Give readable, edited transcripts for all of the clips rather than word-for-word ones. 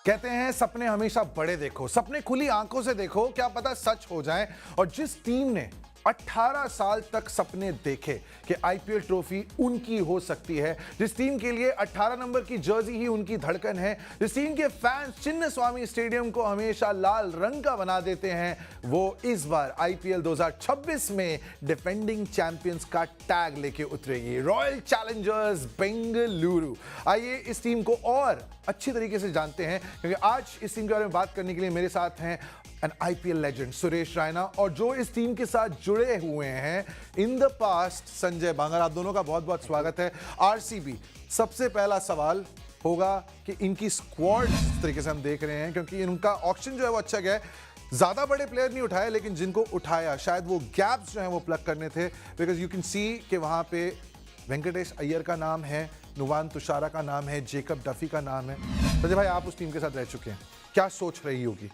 कहते हैं सपने हमेशा बड़े देखो, सपने खुली आंखों से देखो, क्या पता सच हो जाएं। और जिस टीम ने 18 साल तक सपने देखे कि आईपीएल ट्रॉफी उनकी हो सकती है, जिस टीम के लिए 18 नंबर की जर्सी ही उनकी धड़कन है, जिस टीम के फैंस चिन्नस्वामी स्टेडियम को हमेशा लाल रंग का बना देते हैं, वो इस बार आईपीएल 2026 में डिफेंडिंग चैंपियंस का टैग लेके उतरेगी, रॉयल चैलेंजर्स बेंगलुरु। आइए इस टीम को और अच्छी तरीके से जानते हैं, क्योंकि आज इस टीम के बारे में बात करने के लिए मेरे साथ हैं N IPL legend Suresh Raina, और जो इस टीम के साथ जुड़े हुए हैं इन द पास्ट संजय बांगर। आप दोनों का बहुत बहुत स्वागत है। आरसीबी, सबसे पहला सवाल होगा कि इनकी स्क्वाड जिस तरीके से हम देख रहे हैं, क्योंकि इनका ऑक्शन जो है वो अच्छा गया है, ज्यादा बड़े प्लेयर नहीं उठाए, लेकिन जिनको उठाया शायद वो गैप्स जो है वो प्लग करने थे, बिकॉज यू कैन सी कि वहां पे वेंकटेश अय्यर का नाम है, नुवान तुषारा का नाम है, जेकब डफी का नाम है। संजय भाई, आप उस टीम के साथ रह चुके हैं, क्या सोच रही होगी?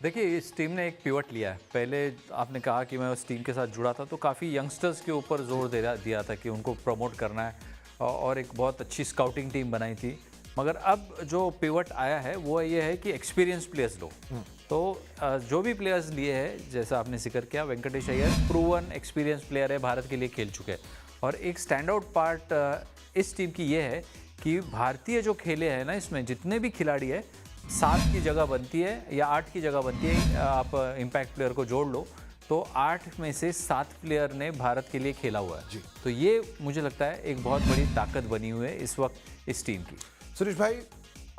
देखिए, इस टीम ने एक पिवट लिया है। पहले आपने कहा कि मैं उस टीम के साथ जुड़ा था, तो काफ़ी यंगस्टर्स के ऊपर जोर दिया था कि उनको प्रमोट करना है, और एक बहुत अच्छी स्काउटिंग टीम बनाई थी। मगर अब जो पिवट आया है वो ये है कि एक्सपीरियंस प्लेयर्स लो। तो जो भी प्लेयर्स लिए हैं, जैसा आपने जिक्र किया, Venkatesh Iyer proven experience player है, भारत के लिए खेल चुके हैं। और एक स्टैंड आउट पार्ट इस टीम की ये है कि भारतीय जो खेले हैं ना, इसमें जितने भी खिलाड़ी है, 7 की जगह बनती है या 8 की जगह बनती है, आप इम्पैक्ट प्लेयर को जोड़ लो तो 8 में से 7 प्लेयर ने भारत के लिए खेला हुआ है। तो ये मुझे लगता है एक बहुत बड़ी ताकत बनी हुई है इस वक्त इस टीम की। सुरेश भाई,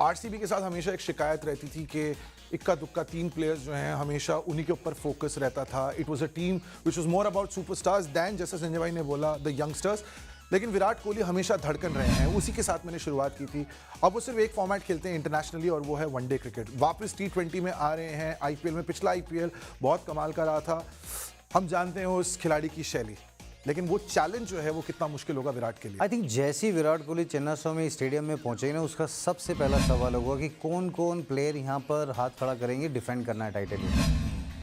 आरसीबी के साथ हमेशा एक शिकायत रहती थी कि इक्का दुक्का 3 प्लेयर्स जो हैं हमेशा उन्हीं के ऊपर फोकस रहता था। It was a team which was more about superstars than, जैसा संजय भाई ने बोला, द यंगस्टर्स। लेकिन विराट कोहली हमेशा धड़कन रहे हैं, उसी के साथ मैंने शुरुआत की थी। अब वो सिर्फ एक फॉर्मेट खेलते हैं इंटरनेशनली, और वो है वनडे क्रिकेट। वापस T20 में आ रहे हैं। आईपीएल में, पिछला आईपीएल बहुत कमाल का रहा था, हम जानते हैं उस खिलाड़ी की शैली, लेकिन वो चैलेंज जो है वो कितना मुश्किल होगा विराट के लिए। आई थिंक जैसे ही विराट कोहली चिन्नास्वामी स्टेडियम में पहुंचे ना, उसका सबसे पहला सवाल होगा कि कौन कौन प्लेयर यहाँ पर हाथ खड़ा करेंगे, डिफेंड करना है टाइटल।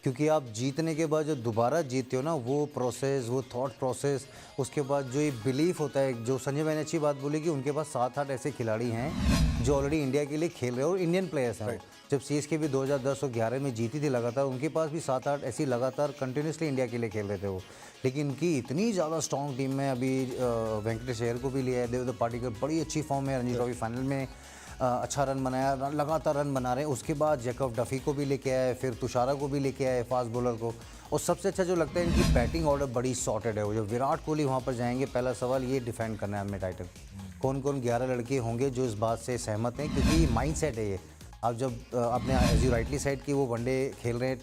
क्योंकि आप जीतने के बाद जो दोबारा जीतते हो ना, वो प्रोसेस, वो थॉट प्रोसेस, उसके बाद जो ये बिलीफ होता है, जो संजय भाई ने अच्छी बात बोली कि उनके पास 7-8 ऐसे खिलाड़ी हैं जो ऑलरेडी इंडिया के लिए खेल रहे हैं, और इंडियन प्लेयर्स हैं। जब सीएसके भी 2010 और 11 में जीती थी लगातार, उनके पास भी 7-8 ऐसी लगातार कंटिन्यूसली इंडिया के लिए खेल रहे थे वो। लेकिन इनकी इतनी ज़्यादा स्ट्रॉन्ग टीम में अभी वेंकटेश अय्यर को भी लिया है, देवेंद्र पाटिकर बड़ी अच्छी फॉर्म में, रणजी ट्रॉफी फाइनल में अच्छा रन बनाया, लगातार रन बना रहे हैं। उसके बाद जैकब डफी को भी लेके आए, फिर तुषारा को भी लेके आए, फास्ट बॉलर को। और सबसे अच्छा जो लगता है, इनकी बैटिंग ऑर्डर बड़ी सॉर्टेड है। वो जो विराट कोहली वहाँ पर जाएंगे, पहला सवाल ये डिफेंड करना है हमें टाइटल। कौन कौन 11 लड़के होंगे जो इस बात से सहमत हैं, क्योंकि माइंड सेट है ये। अब जब आपने एज यू राइटली साइड की वो वनडे खेल रहे हैं,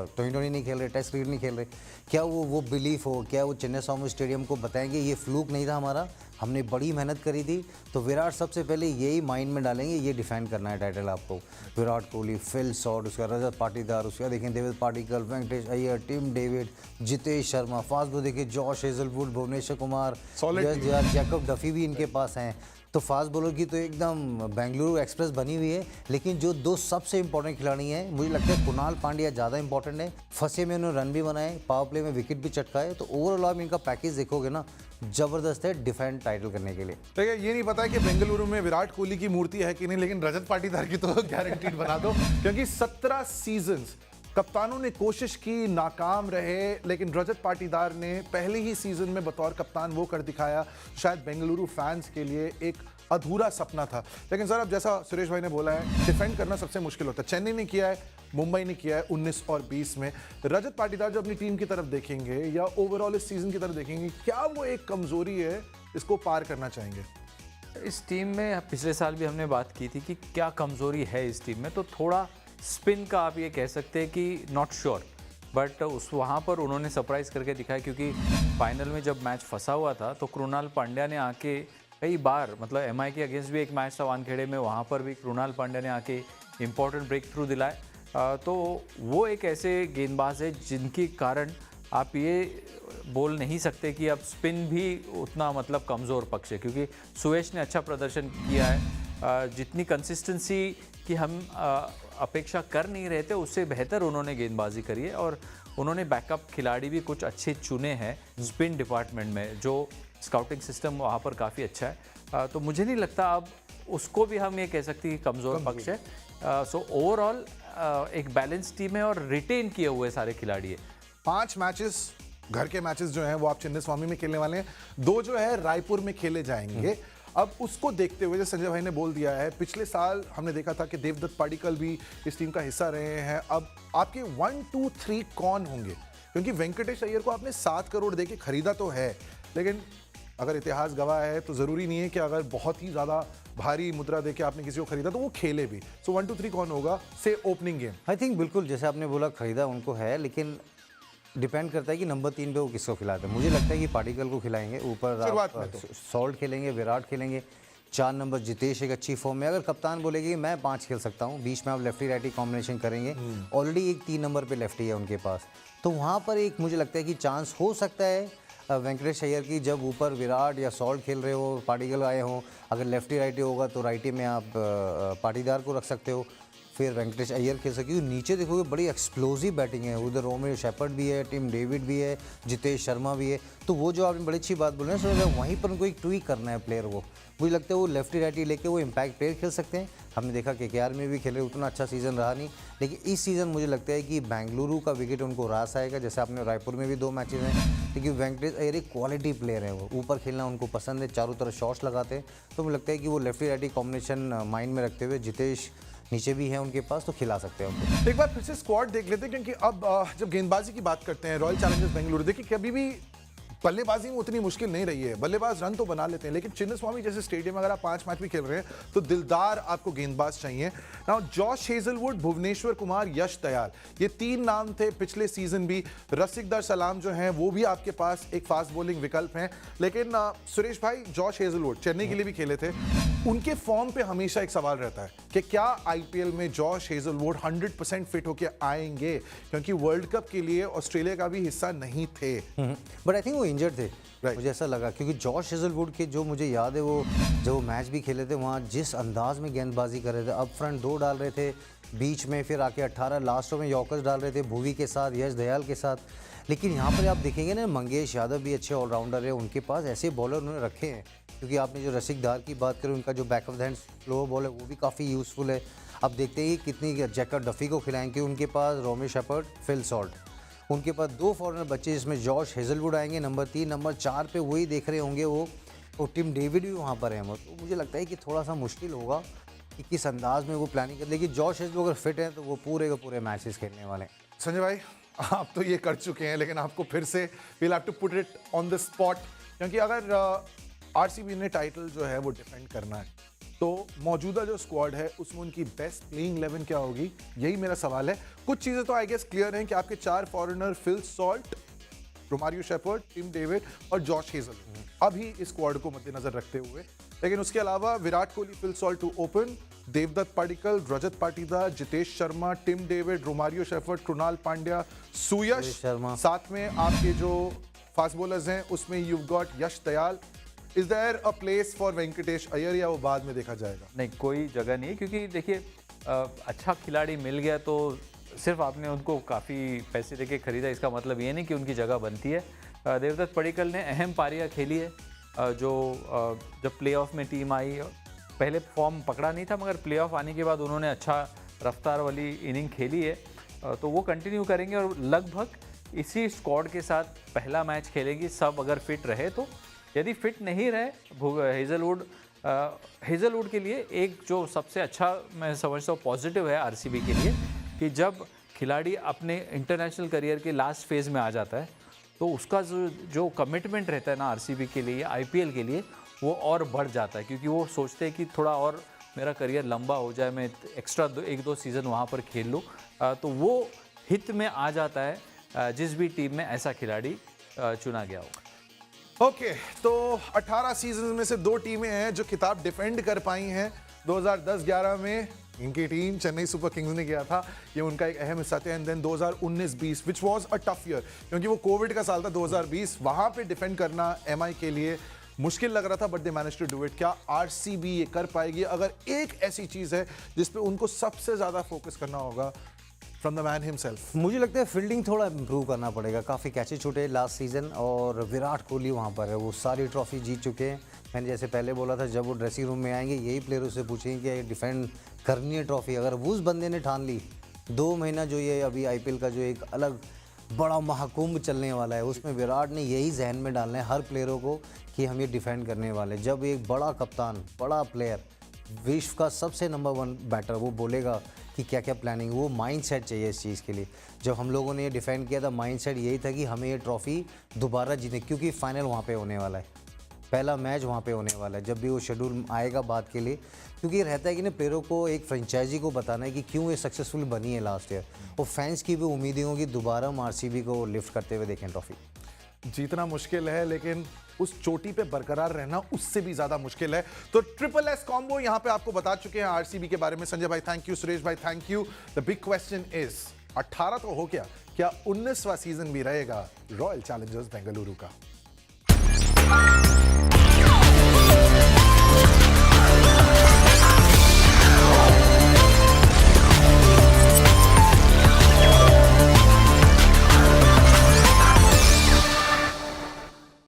T20 नहीं खेल रहे, टेस्ट क्रिकेट नहीं खेल रहे, क्या वो बिलीफ हो, क्या वो चिन्नास्वामी स्टेडियम को बताएंगे ये फ्लूक नहीं था हमारा, हमने बड़ी मेहनत करी थी। तो विराट सबसे पहले यही माइंड में डालेंगे, ये डिफेंड करना है टाइटल आपको। विराट कोहली, फिल शॉट, उसका रजत पाटीदार, उसका देखें Devendra Padikkal, Venkatesh Iyer, Tim David, Jitesh Sharma, fast bowler देखिए Josh Hazlewood, Bhuvneshwar Kumar, Jacob Duffy भी इनके पास हैं। तो फास्ट बॉलर की तो एकदम बेंगलुरु एक्सप्रेस बनी हुई है। लेकिन जो 2 सबसे इंपॉर्टेंट खिलाड़ी हैं, मुझे लगता है कुणाल पांड्या ज़्यादा इंपॉर्टेंट है। फंसे में उन्होंने रन भी बनाए, पावर प्ले में विकेट भी चटकाए। तो ओवरऑल आप इनका पैकेज देखोगे ना, जबरदस्त है डिफेंड टाइटल करने के लिए। देखिए, ये नहीं पता है कि बेंगलुरु में विराट कोहली की मूर्ति है कि नहीं, लेकिन रजत पाटीदार की तो गारंटीड बना दो, क्योंकि 17 सीजन्स कप्तानों ने कोशिश की, नाकाम रहे, लेकिन रजत पाटीदार ने पहले ही सीजन में बतौर कप्तान वो कर दिखाया, शायद बेंगलुरु फैंस के लिए एक अधूरा सपना था। लेकिन सर, अब जैसा सुरेश भाई ने बोला है, डिफेंड करना सबसे मुश्किल होता है। चेन्नई ने किया है, मुंबई ने किया है 19 और 20 में। रजत पाटीदार जो अपनी टीम की तरफ देखेंगे या ओवरऑल इस सीजन की तरफ देखेंगे, क्या वो एक कमजोरी है, इसको पार करना चाहेंगे? इस टीम में पिछले साल भी हमने बात की थी कि क्या कमज़ोरी है इस टीम में, तो थोड़ा स्पिन का आप ये कह सकते हैं कि नॉट श्योर, बट उस वहाँ पर उन्होंने सरप्राइज़ करके दिखाया। क्योंकि फाइनल में जब मैच फंसा हुआ था, तो कृणाल पांड्या ने आके कई बार, मतलब एमआई के अगेंस्ट भी एक मैच था वानखेड़े में, वहाँ पर भी कृणाल पांड्या ने आके इम्पोर्टेंट ब्रेक थ्रू दिलाए। तो वो एक ऐसे गेंदबाज है जिनके कारण आप ये बोल नहीं सकते कि अब स्पिन भी उतना मतलब कमज़ोर पक्ष है, क्योंकि सुयश ने अच्छा प्रदर्शन किया है। जितनी कंसिस्टेंसी की हम अपेक्षा कर नहीं रहे थे, उससे बेहतर उन्होंने गेंदबाजी करी है। और उन्होंने बैकअप खिलाड़ी भी कुछ अच्छे चुने हैं स्पिन डिपार्टमेंट में, जो स्काउटिंग सिस्टम वहाँ पर काफ़ी अच्छा है। तो मुझे नहीं लगता अब उसको भी हम ये कह सकते हैं कि कमज़ोर पक्ष है। सो ओवरऑल एक बैलेंस टीम है और रिटेन किए हुए सारे खिलाड़ी है। 5 मैचेस घर के मैचेस जो हैं वो आप चिन्नस्वामी में खेलने वाले हैं, 2 जो है रायपुर में खेले जाएंगे। अब उसको देखते हुए, जैसे संजय भाई ने बोल दिया है, पिछले साल हमने देखा था कि देवदत्त पाडिक्कल भी इस टीम का हिस्सा रहे हैं। अब आपके 1, 2, 3 कौन होंगे? क्योंकि वेंकटेश अय्यर को आपने 7 करोड़ देके खरीदा तो है, लेकिन अगर इतिहास गवाह है तो जरूरी नहीं है कि अगर बहुत ही ज्यादा भारी मुद्रा देके आपने किसी को खरीदा तो वो खेले भी। सो 1, 2, 3 कौन होगा से ओपनिंग गेम? आई थिंक बिल्कुल जैसे आपने बोला खरीदा उनको है, लेकिन डिपेंड करता है कि नंबर 3 पे वो किसको खिलाते हैं। मुझे लगता है कि पाटिकल को खिलाएंगे, ऊपर शुरुआत में तो। सॉल्ट खेलेंगे, विराट खेलेंगे, 4 नंबर जितेश एक अच्छी फॉर्म में। अगर कप्तान बोलेगी कि मैं 5 खेल सकता हूँ, बीच में आप लेफ्टी राइटी कॉम्बिनेशन करेंगे, ऑलरेडी एक 3 नंबर पे लेफ्टी है उनके पास, तो वहाँ पर एक मुझे लगता है कि चांस हो सकता है वेंकटेश अय्यर की, जब ऊपर विराट या सॉल्ट खेल रहे हो, पाटिकल आए हों, अगर लेफ्टी राइटी होगा तो राइटी में आप पाटीदार को रख सकते हो, फिर वेंकटेश अय्यर खेल सकते हो। नीचे देखोगे बड़ी एक्सप्लोसिव बैटिंग है, उधर रोमियो शेपर्ड भी है, टिम डेविड भी है, जितेश शर्मा भी है, तो वो जो आपने बड़ी अच्छी बात बोली ना, सो अगर वहीं पर उनको एक ट्वीक करना है प्लेयर को, मुझे लगता है वो लेफ्टी राइटी लेके वो इम्पैक्ट प्लेयर खेल सकते हैं। हमने देखा KKR में भी खेले, उतना अच्छा सीजन रहा नहीं, लेकिन इस सीज़न मुझे लगता है कि बेंगलुरु का विकेट उनको रास आएगा, जैसे आपने रायपुर में भी 2 मैचेस हैं, क्योंकि वेंकटेश अय्यर एक क्वालिटी प्लेयर है, वो ऊपर खेलना उनको पसंद है, चारों तरफ शॉट्स लगाते हैं, तो मुझे लगता है कि वो लेफ्टी राइटी कॉम्बिनेशन माइंड में रखते हुए, जितेश नीचे भी है उनके पास, तो खिला सकते हैं उनको। एक बार फिर से स्क्वाड देख लेते हैं, क्योंकि अब जब गेंदबाजी की बात करते हैं, रॉयल चैलेंजर्स बेंगलुरु, देखिए कभी भी बल्लेबाजी में उतनी मुश्किल नहीं रही है, बल्लेबाज रन तो बना लेते हैं, लेकिन चिन्नस्वामी जैसे स्टेडियम में अगर आप 5 मैच भी खेल रहे हैं तो दिलदार आपको गेंदबाज चाहिए। Now Josh Hazlewood, Bhuvneshwar Kumar, Yash Dayal, ये 3 नाम थे पिछले सीजन भी। रसिकदार सलाम जो हैं वो भी आपके पास एक फास्ट बॉलिंग विकल्प हैं, लेकिन सुरेश भाई, जॉश हेजलवुड चेन्नई के लिए भी खेले थे, उनके फॉर्म पे हमेशा एक सवाल रहता है कि क्या आईपीएल में जॉश हेजलवुड 100% फिट होके आएंगे, क्योंकि वर्ल्ड कप के लिए ऑस्ट्रेलिया का भी हिस्सा नहीं थे। बट आई थिंक वो इंजर्ड थे, मुझे ऐसा लगा, क्योंकि जॉश हेजलवुड के जो मुझे याद है, वो जो मैच भी खेले थे वहाँ जिस अंदाज में गेंदबाजी कर रहे थे, अप फ्रंट 2 डाल रहे थे, बीच में फिर आके 18 लास्टों में यॉर्कर्स डाल रहे थे भुवी के साथ, यश दयाल के साथ। लेकिन यहाँ पर आप देखेंगे ना, मंगेश यादव भी अच्छे ऑलराउंडर है, उनके पास ऐसे बॉलर उन्होंने रखे हैं, क्योंकि आपने जो रसिकदार की बात करें, उनका जो back of the hand slow ball है वो भी काफ़ी यूज़फुल है। अब देखते हैं कितनी जैकब डफी को खिलाएंगे, उनके पास रोमियो शेपर्ड, फिल सॉल्ट, उनके पास 2 फॉरेनर बच्चे, जिसमें जॉश हेजलवुड आएंगे नंबर 3, नंबर 4 पे वही देख रहे होंगे वो, और टिम डेविड भी वहाँ पर है। तो मुझे लगता है कि थोड़ा सा मुश्किल होगा कि किस अंदाज में वो प्लानिंग कर, लेकिन जॉश हेजलवुड अगर फिट है तो वो पूरे के पूरे मैचेस खेलने वाले हैं। संजय भाई, आप तो ये कर चुके हैं, लेकिन आपको फिर से we'll have to put it on the spot, क्योंकि अगर आरसीबी ने टाइटल जो है वो डिफेंड करना है तो मौजूदा जो स्क्वाड है उसमें उनकी बेस्ट प्लेइंग 11 क्या होगी, यही मेरा सवाल है। कुछ चीजें तो आई गेस क्लियर हैं कि आपके 4 foreigner, Phil Salt, Romario Shepherd, Tim David और जॉश हेजल अभी इस स्क्वाड को मद्देनजर रखते हुए, लेकिन उसके अलावा Virat Kohli, Phil Salt to open, Devdutt Padikkal, Rajat Patidar, Jitesh Sharma, Tim David, Romario Shepherd, Krunal Pandya, Suyash Sharma, साथ में आपके जो फास्ट बॉलर्स हैं उसमें you got Yash Dayal. Is there a place for Venkatesh Iyer, या वो बाद में देखा जाएगा? नहीं, कोई जगह नहीं है, क्योंकि देखिए अच्छा खिलाड़ी मिल गया तो सिर्फ आपने उनको काफ़ी पैसे देके खरीदा, इसका मतलब ये नहीं कि उनकी जगह बनती है। देवदत्त पडिक्कल ने अहम पारियां खेली है, जो जब प्लेऑफ में टीम आई, पहले फॉर्म पकड़ा नहीं था, मगर प्लेऑफ आने के बाद उन्होंने अच्छा रफ्तार वाली इनिंग खेली है, तो वो कंटिन्यू करेंगे और लगभग इसी स्क्वाड के साथ पहला मैच खेलेंगी, सब अगर फिट रहे तो। यदि फिट नहीं रहे हेजलवुड के लिए एक जो सबसे अच्छा मैं समझता हूँ पॉजिटिव है आरसीबी के लिए, कि जब खिलाड़ी अपने इंटरनेशनल करियर के लास्ट फेज़ में आ जाता है तो उसका जो कमिटमेंट रहता है ना आरसीबी के लिए, आईपीएल के लिए, वो और बढ़ जाता है, क्योंकि वो सोचते हैं कि थोड़ा और मेरा करियर लंबा हो जाए, मैं एक्स्ट्रा 1-2 सीज़न वहाँ पर खेल लूँ, तो वो हित में आ जाता है जिस भी टीम में ऐसा खिलाड़ी चुना गया हो। ओके, तो 18 सीजन में से 2 टीमें हैं जो खिताब डिफेंड कर पाई हैं। 2010-11 में इनकी टीम चेन्नई सुपर किंग्स ने किया था, ये उनका एक अहम हिस्सा था। And then 2019-20 which was a tough year, क्योंकि वो कोविड का साल था 2020, वहां पे डिफेंड करना एमआई के लिए मुश्किल लग रहा था, but they manage to do it. क्या आरसीबी ये कर पाएगी? अगर एक ऐसी चीज है जिस पे उनको सबसे ज्यादा फोकस करना होगा फ्रॉम द मैन हिमसेल्फ? मुझे लगता है फील्डिंग थोड़ा इम्प्रूव करना पड़ेगा। काफ़ी कैचे छूटे लास्ट सीज़न, और विराट कोहली वहाँ पर है, वो सारी ट्रॉफी जीत चुके हैं। मैंने जैसे पहले बोला था, जब वो ड्रेसिंग रूम में आएंगे यही प्लेयर उससे पूछेंगे कि डिफेंड करनी है ट्रॉफी। अगर वो उस बंदे ने ठान ली, 2 महीना जो ये अभी IPL का जो एक अलग बड़ा महाकुंभ चलने वाला है, उसमें विराट ने यही जहन में डालना है हर प्लेयरों को कि हम ये डिफेंड करने वाले। जब एक बड़ा कप्तान, बड़ा प्लेयर, विश्व का सबसे नंबर 1 बैटर, वो बोलेगा कि क्या क्या प्लानिंग, वो माइंडसेट चाहिए इस चीज़ के लिए। जब हम लोगों ने ये डिफेंड किया था, माइंडसेट यही था कि हमें ये ट्रॉफी दोबारा जीतनी, क्योंकि फाइनल वहाँ पे होने वाला है, पहला मैच वहाँ पे होने वाला है। जब भी वो शेड्यूल आएगा बात के लिए, क्योंकि ये रहता है कि ना प्लेयरों को, एक फ्रेंचाइजी को बताना है कि क्यों ये सक्सेसफुल बनी है लास्ट ईयर, और फैंस की भी उम्मीदें होंगी दोबारा हम RCB को लिफ्ट करते हुए देखें ट्रॉफी। जीतना मुश्किल है, लेकिन उस चोटी पे बरकरार रहना उससे भी ज्यादा मुश्किल है। तो ट्रिपल एस कॉम्बो यहां पे आपको बता चुके हैं RCB के बारे में। संजय भाई थैंक यू, सुरेश भाई thank you. The big question is 18 तो हो गया, क्या 19वां सीजन भी रहेगा रॉयल चैलेंजर्स बेंगलुरु का?